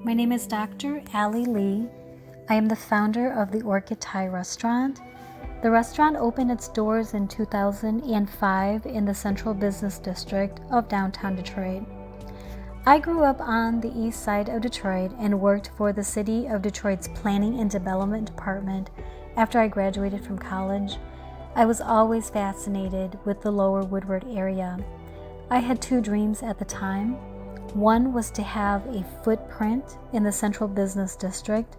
My name is Dr. Allie Lee. I am the founder of the Orchid Thai restaurant. The restaurant opened its doors in 2005 in the Central Business District of downtown Detroit. I grew up on the east side of Detroit and worked for the City of Detroit's Planning and Development Department after I graduated from college. I was always fascinated with the lower Woodward area. I had two dreams at the time. One was to have a footprint in the Central Business District,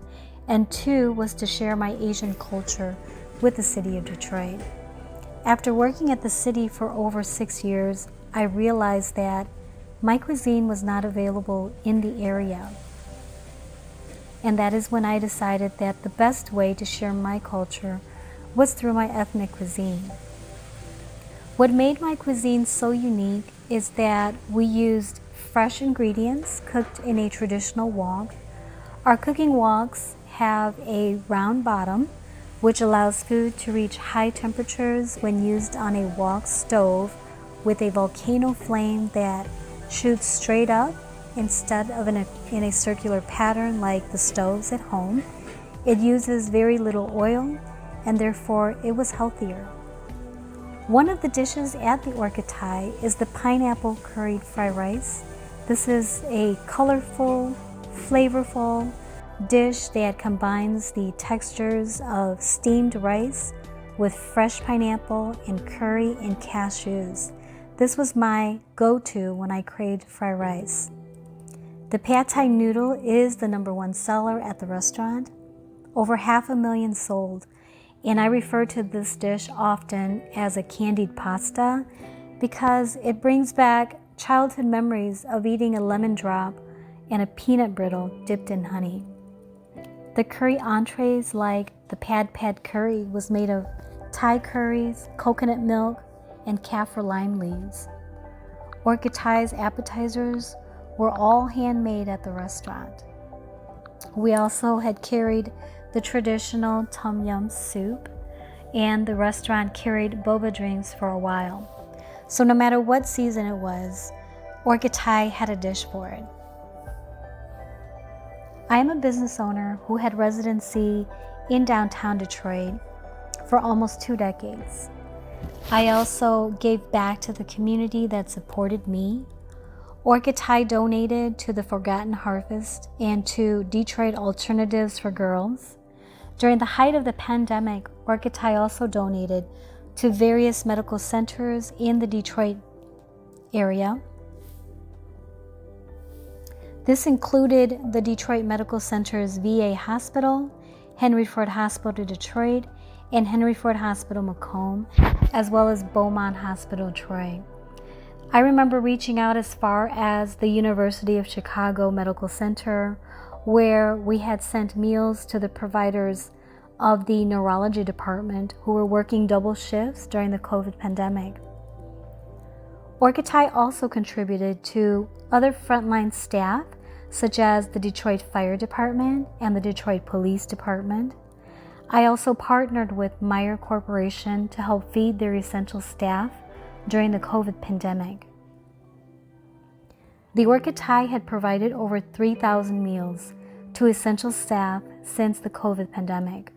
and two was to share my Asian culture with the City of Detroit. After working at the city for over 6 years, I realized that my cuisine was not available in the area. And that is when I decided that the best way to share my culture was through my ethnic cuisine. What made my cuisine so unique is that we used fresh ingredients cooked in a traditional wok. Our cooking woks have a round bottom, which allows food to reach high temperatures when used on a wok stove with a volcano flame that shoots straight up instead of in a circular pattern like the stoves at home. It uses very little oil, and therefore it was healthier. One of the dishes at the Orchid Thai is the pineapple curried fried rice. This is a colorful, flavorful dish that combines the textures of steamed rice with fresh pineapple and curry and cashews. This was my go-to when I craved fried rice. The pad thai noodle is the #1 seller at the restaurant, over 500,000 sold, and I refer to this dish often as a candied pasta because it brings back childhood memories of eating a lemon drop and a peanut brittle dipped in honey. The curry entrees like the pad curry was made of Thai curries, coconut milk, and kaffir lime leaves. Orchid Thai's appetizers were all handmade at the restaurant. We also had carried the traditional tom yum soup, and the restaurant carried boba drinks for a while. So no matter what season it was, Orchid Thai had a dish for it. I am a business owner who had residency in downtown Detroit for almost 2 decades. I also gave back to the community that supported me. Orchid Thai donated to the Forgotten Harvest and to Detroit Alternatives for Girls. During the height of the pandemic, Orchid Thai also donated to various medical centers in the Detroit area. This included the Detroit Medical Center's VA Hospital, Henry Ford Hospital Detroit, and Henry Ford Hospital Macomb, as well as Beaumont Hospital Troy. I remember reaching out as far as the University of Chicago Medical Center, where we had sent meals to the providers of the neurology department who were working double shifts during the COVID pandemic. Orchid Thai also contributed to other frontline staff, such as the Detroit Fire Department and the Detroit Police Department. I also partnered with Meyer Corporation to help feed their essential staff during the COVID pandemic. The Orchid Thai had provided over 3,000 meals to essential staff since the COVID pandemic.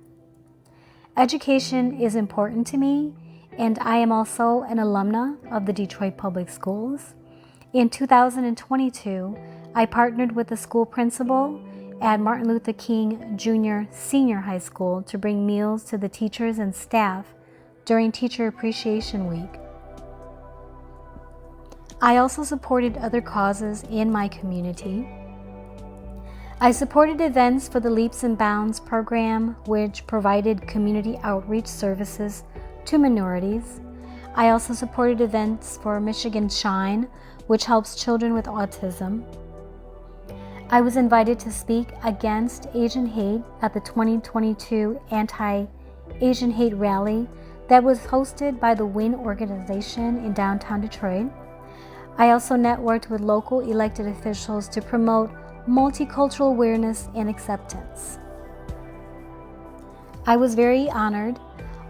Education is important to me, and I am also an alumna of the Detroit Public Schools. In 2022, I partnered with the school principal at Martin Luther King Jr. Senior High School to bring meals to the teachers and staff during Teacher Appreciation Week. I also supported other causes in my community. I supported events for the Leaps and Bounds program, which provided community outreach services to minorities. I also supported events for Michigan Shine, which helps children with autism. I was invited to speak against Asian hate at the 2022 Anti-Asian Hate Rally that was hosted by the WIN organization in downtown Detroit. I also networked with local elected officials to promote multicultural awareness and acceptance. I was very honored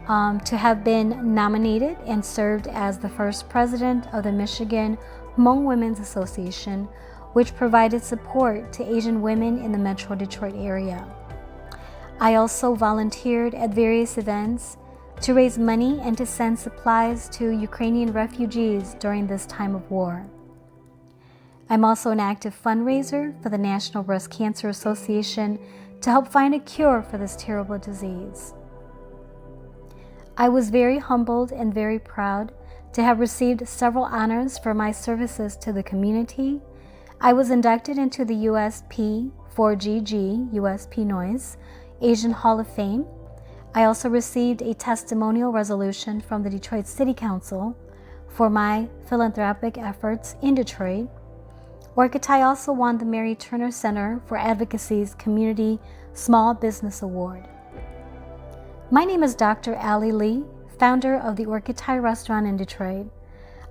to have been nominated and served as the first president of the Michigan Hmong Women's Association, which provided support to Asian women in the Metro Detroit area. I also volunteered at various events to raise money and to send supplies to Ukrainian refugees during this time of war. I'm also an active fundraiser for the National Breast Cancer Association to help find a cure for this terrible disease. I was very humbled and very proud to have received several honors for my services to the community. I was inducted into the USP 4GG, USP Noise, Asian Hall of Fame. I also received a testimonial resolution from the Detroit City Council for my philanthropic efforts in Detroit. Orchid also won the Mary Turner Center for Advocacy's Community Small Business Award. My name is Dr. Allie Lee, founder of the Orchid Restaurant in Detroit.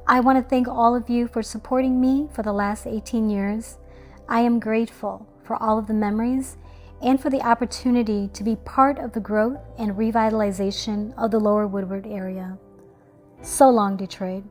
I want to thank all of you for supporting me for the last 18 years. I am grateful for all of the memories and for the opportunity to be part of the growth and revitalization of the Lower Woodward area. So long, Detroit.